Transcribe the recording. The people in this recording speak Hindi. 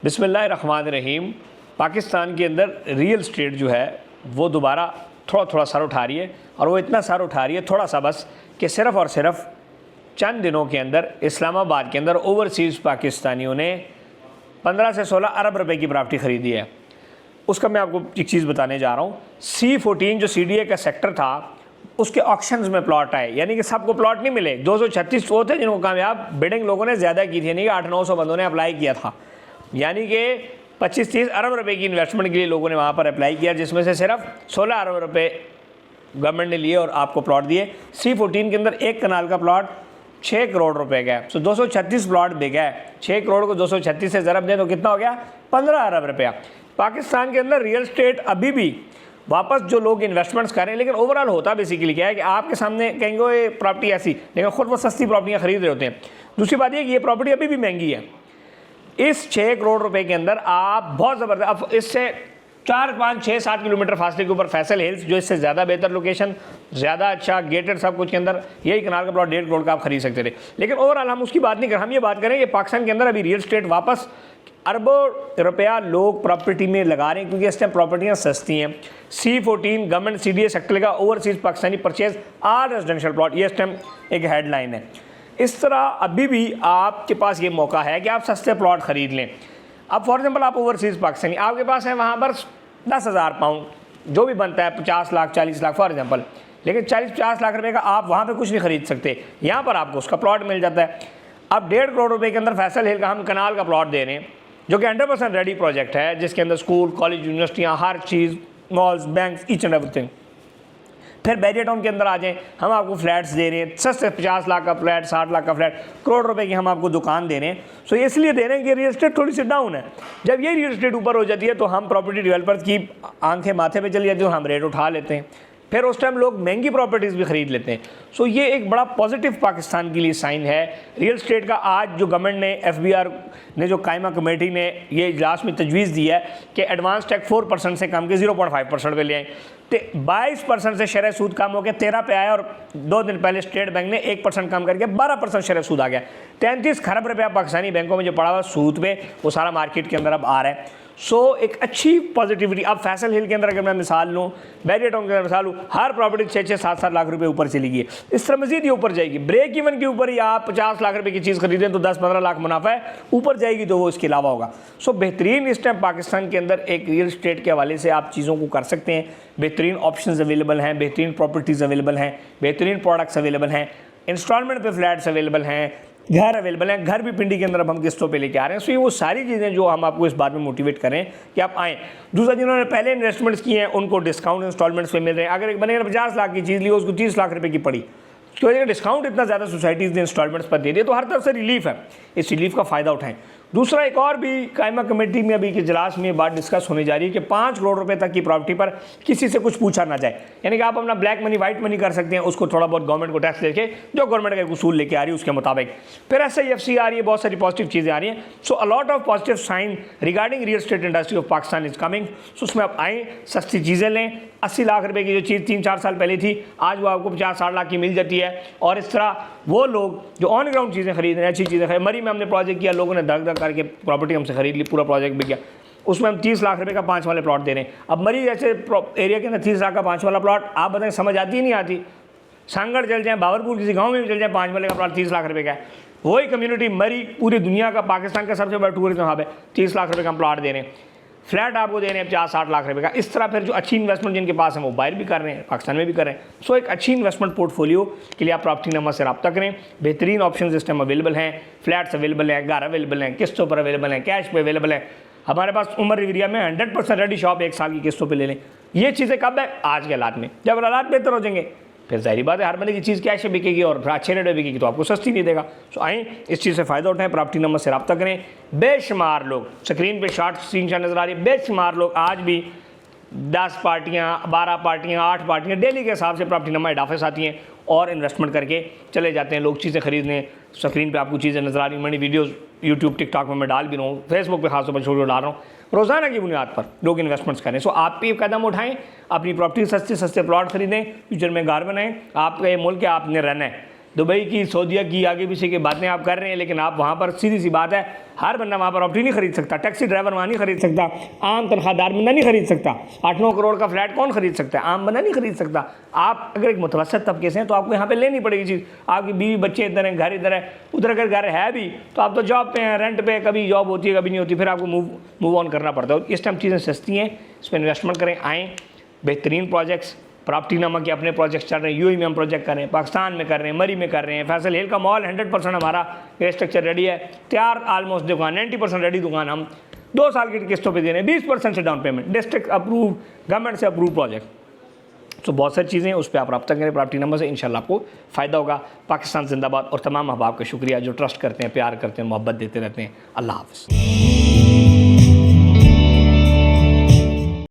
बिस्मिल्लाहिर्रहमानिर्रहीम। पाकिस्तान के अंदर रियल स्टेट जो है वो दोबारा थोड़ा सर उठा रही है, और वो इतना सर उठा रही है थोड़ा सा बस कि सिर्फ़ और सिर्फ चंद दिनों के अंदर इस्लामाबाद के अंदर ओवरसीज़ पाकिस्तानियों ने 15 से 16 अरब रुपए की प्रॉपर्टी ख़रीदी है। उसका मैं आपको एक चीज़ बताने जा रहा हूँ। C14 जो CDA का सेक्टर था उसके ऑक्शंस में प्लॉट आए, यानी कि सबको प्लॉट नहीं मिले। 236 वो थे जिनको कामयाब बिडिंग लोगों ने ज़्यादा की थी, यानी कि 800-900 बंदों ने अप्लाई किया था, यानी कि 25-30 अरब रुपए की इन्वेस्टमेंट के लिए लोगों ने वहाँ पर अप्लाई किया, जिसमें से सिर्फ 16 अरब रुपए गवर्नमेंट ने लिए और आपको प्लॉट दिए। C14 के अंदर एक कनाल का प्लॉट 6 करोड़ रुपए का है। तो 236 प्लॉट बिका है, 6 करोड़ को 236 से ज़रब दें तो कितना हो गया? 15 अरब रुपया। पाकिस्तान के अंदर रियल स्टेट अभी भी वापस जो लोग इन्वेस्टमेंट्स करें, लेकिन ओवरऑल होता बेसिकली क्या है कि आपके सामने कहेंगे ये प्रॉपर्टी ऐसी, लेकिन खुद वो सस्ती प्रॉपर्टियाँ खरीद रहे होते हैं। दूसरी बात ये कि ये प्रॉपर्टी अभी भी महंगी है। इस 6 करोड़ रुपए के अंदर आप बहुत ज़बरदस्त, अब इससे 4, 5, 6, 7 किलोमीटर फासले के ऊपर फैसल हिल्स, जो इससे ज़्यादा बेहतर लोकेशन, ज़्यादा अच्छा गेटेड सब कुछ के अंदर यही कनाल का प्लॉट 1.5 करोड़ का आप खरीद सकते थे। लेकिन ओवरऑल हम उसकी बात नहीं करें, हम ये बात करें कि पाकिस्तान के अंदर अभी रियल स्टेट वापस अरबों रुपया लोग प्रॉपर्टी में लगा रहे हैं, क्योंकि इस टाइम प्रॉपर्टियाँ सस्ती हैं। C14 गवर्नमेंट CDA सेक्टर का overseas Pakistani purchase all residential plot, ये इस टाइम एक हेडलाइन है। इस तरह अभी भी आपके पास ये मौका है कि आप सस्ते प्लॉट ख़रीद लें। अब फॉर एग्जांपल आप ओवरसीज़ पाकिस्तानी, आपके पास है वहाँ पर 10,000 पाउंड जो भी बनता है, 50 लाख 40 लाख फॉर एग्जांपल, लेकिन 40-50 लाख रुपए का आप वहाँ पे कुछ नहीं खरीद सकते। यहाँ पर आपको उसका प्लॉट मिल जाता है। अब 1.5 करोड़ रुपए के अंदर फैसल हिल का हम कनाल का प्लॉट दे रहे हैं, जो कि 100% रेडी प्रोजेक्ट है, जिसके अंदर स्कूल, कॉलेज, यूनिवर्सिटियाँ, हर चीज़, malls, bank, each and everything. फिर बैरियर टाउन के अंदर आ जाएं, हम आपको फ्लैट्स दे रहे हैं, सस्ते 50 लाख का फ्लैट, 60 लाख का फ्लैट, करोड़ रुपए की हम आपको दुकान दे रहे हैं। सो ये इसलिए दे रहे हैं कि रियल एस्टेट थोड़ी सी डाउन है। जब ये रियल एस्टेट ऊपर हो जाती है तो हम प्रॉपर्टी डेवलपर्स की आंखें माथे पे चली जाती है और हम रेट उठा लेते हैं, फिर उस टाइम लोग महंगी प्रॉपर्टीज़ भी ख़रीद लेते हैं। सो ये एक बड़ा पॉजिटिव पाकिस्तान के लिए साइन है रियल स्टेट का। आज जो गवर्नमेंट ने FBR ने जो कायमा कमेटी ने ये इजलास में तजवीज़ दी है कि एडवांस टैक्स 4% से कम के 0.5% पे ले आए, तो 22% से शरह सूद कम हो के 13 पे आया, और 2 दिन पहले स्टेट बैंक ने 1% कम करके 12% शरह सूद आ गया। 33 खरब रुपया पाकिस्तानी बैंकों में जो पड़ा हुआ सूद पे, वो सारा मार्केट के अंदर अब आ रहा है। सो एक अच्छी पॉजिटिविटी। अब फैसल हिल के अंदर अगर मैं मिसाल लूँ, बैरियर टाउन के अंदर मिसाल लूँ, हर प्रॉपर्टी 6-6, 7-7 लाख रुपए ऊपर चली गई। इस तरह मजीद ही ऊपर जाएगी। ब्रेक इवन के ऊपर ही आप 50 लाख रुपए की चीज़ खरीदें तो 10-15 लाख मुनाफा है, ऊपर जाएगी तो वो इसके अलावा होगा। सो बेहतरीन इस टाइम पाकिस्तान के अंदर एक रियल स्टेट के हवाले से आप चीज़ों को कर सकते हैं। बेहतरीन ऑप्शंस अवेलेबल हैं, बेहतरीन प्रॉपर्टीज़ अवेलेबल हैं, बेहतरीन प्रोडक्ट्स अवेलेबल हैं, इंस्टॉलमेंट पे फ्लैट्स अवेलेबल हैं, घर अवेलेबल हैं। घर भी पिंडी के अंदर अब हम किस्तों पे लेके आ रहे हैं। सो ये वो सारी चीज़ें जो हम आपको इस बात में मोटिवेट करें कि आप आएँ। दूसरा, जिन्होंने पहले इन्वेस्टमेंट्स किए हैं उनको डिस्काउंट इंस्टॉलमेंट्स पे मिल रहे हैं। अगर एक बने 50 लाख की चीज़ ली, उसको 30 लाख रुपए की पड़ी, उसकी वजह से डिस्काउंट इतना ज़्यादा सोसाइटीज़ ने इंस्टॉलमेंट्स पर दे दिए, तो हर तरफ से रिलीफ है। इस रिलीफ का फ़ायदा उठाएँ। दूसरा, एक और भी कायमा कमेटी में अभी के इजलास में बात डिस्कस होने जा रही है कि 5 करोड़ रुपए तक की प्रॉपर्टी पर किसी से कुछ पूछा ना जाए, यानी कि आप अपना ब्लैक मनी वाइट मनी कर सकते हैं, उसको थोड़ा बहुत गवर्नमेंट को टैक्स लेके जो गवर्नमेंट का उसूल लेके आ रही है उसके मुताबिक। फिर SIFC आ रही है, बहुत सारी पॉजिटिव चीज़ें आ रही हैं। So a lot of positive sign regarding real estate industry of Pakistan is coming. So उसमें आप आएँ, सस्ती चीज़ें लें। 80 लाख रुपए की जो चीज़ 3-4 साल पहले थी, आज वो आपको 50-60 लाख की मिल जाती है। और इस तरह वो लोग जो ऑन ग्राउंड चीज़ें खरीद रहे हैं, अच्छी चीज़ें खरीद, मरी में हमने प्रोजेक्ट किया, लोगों ने धक धक करके प्रॉपर्टी हमसे खरीद ली, पूरा प्रोजेक्ट बिक गया। उसमें हम 30 लाख रुपए का 5 वाले प्लॉट दे रहे हैं। अब मरी जैसे एरिया के अंदर 30 लाख का 5 वाला प्लॉट, आप बताएं समझ आती ही नहीं आती। सांगड़ चल जाए, बाबरपुर किसी गाँव में भी चल जाए, 5 वाले का प्लॉट 30 लाख रुपए का है। वही कम्युनिटी मरी पूरी दुनिया का, पाकिस्तान का सबसे बड़ा टूरिज्म हब है, 30 लाख रुपए का हम प्लॉट दे रहे हैं, फ्लैट आपको दे रहे हैं 50-60 लाख रुपए का। इस तरह फिर जो अच्छी इन्वेस्टमेंट जिनके पास है वो बाहर भी कर रहे हैं, पाकिस्तान में भी कर रहे हैं। सो एक अच्छी इन्वेस्टमेंट पोर्टफोलियो के लिए आप प्रॉपर्टी नंबर से रब्ता करें। बेहतरीन ऑप्शन इस टाइम अवेलेबल हैं, फ्लैट्स अवेलेबल हैं, घर अवेलेबल हैं, किस्तों पर अवेलेबल हैं, कैश पे अवेलेबल है। हमारे पास उमर एरिया में 100% रेडी शॉप 1 साल की किस्तों पे ले लें। ये चीज़ें कब है? आज के हालात में। जब हालात बेहतर हो जाएंगे फिर जाहिर बात है हर बंदे की चीज़ कैश में बिकेगी और अच्छे रेट में बिकेगी तो आपको सस्ती नहीं देगा। सो आएँ, इस चीज़ से फ़ायदा उठाएं, प्रॉपर्टी नंबर से रब्ता करें। बेशुमार लोग स्क्रीन पे शॉर्ट स्क्रीनशॉट नज़र आ रही है, बेशुमार लोग आज भी 10 पार्टियाँ, 12 पार्टियाँ, 8 पार्टियाँ डेली के हिसाब से प्रॉपर्टी नंबर हेड ऑफिस आती हैं और इन्वेस्टमेंट करके चले जाते हैं लोग चीज़ें खरीदने। स्क्रीन पे आपको चीज़ें नज़र आ रही हैं, मैंने वीडियोज़ यूट्यूब टिकटॉक में मैं डाल भी रहा हूँ, फेसबुक पे खासतौर पर छोटे डाल रहा हूँ। रोज़ाना की बुनियाद पर लोग इन्वेस्टमेंट्स करें। सो आप भी कदम उठाएं, अपनी प्रॉपर्टी सस्ते प्लॉट खरीदें, फ्यूचर में घर बनाएं। आपका ये मुल्क है, आपने रहना है। दुबई की, सऊदीया की, आगे पीछे की बातें आप कर रहे हैं, लेकिन आप वहाँ पर सीधी सी बात है, हर बंदा वहाँ पर प्रॉपर्टी नहीं खरीद सकता, टैक्सी ड्राइवर वहाँ नहीं खरीद सकता, आम तनख्वाहदार बंदा नहीं खरीद सकता, 8-9 करोड़ का फ्लैट कौन खरीद सकता है? आम बंदा नहीं खरीद सकता। आप अगर एक मुतवसत तबके से हैं तो आपको यहाँ पे लेनी पड़ेगी चीज़। आपकी बीवी बच्चे इधर हैं, घर इधर है, उधर अगर घर है भी तो आप तो जॉब पे हैं, रेंट पे, कभी जॉब होती है कभी नहीं होती, फिर आपको मूव ऑन करना पड़ता है। इस टाइम चीज़ें सस्ती हैं, इस पर इन्वेस्टमेंट करें, आएँ। बेहतरीन प्रोजेक्ट्स, प्रॉपर्टी नामा के अपने प्रोजेक्ट्स चल रहे हैं, यूएई में हम प्रोजेक्ट कर रहे हैं, पाकिस्तान में कर रहे हैं, मरी में कर रहे हैं, फैसल हिल का मॉल 100% हमारा स्ट्रक्चर रेडी है, तैयार ऑलमोस्ट दुकान 90% रेडी दुकान, हम 2 साल की किस्तों पे दे रहे हैं, 20% से down payment, district approve, government से अप्रूव प्रोजेक्ट। तो बहुत सारी चीज़ें उस पर आप रब्ता करें प्रॉपर्टी नंबर से, इंशाल्लाह आपको फ़ायदा होगा। पाकिस्तान जिंदाबाद। और तमाम अहबाब का शुक्रिया जो ट्रस्ट करते हैं, प्यार करते हैं, मोहब्बत देते रहते हैं। अल्लाह हाफ़िज़।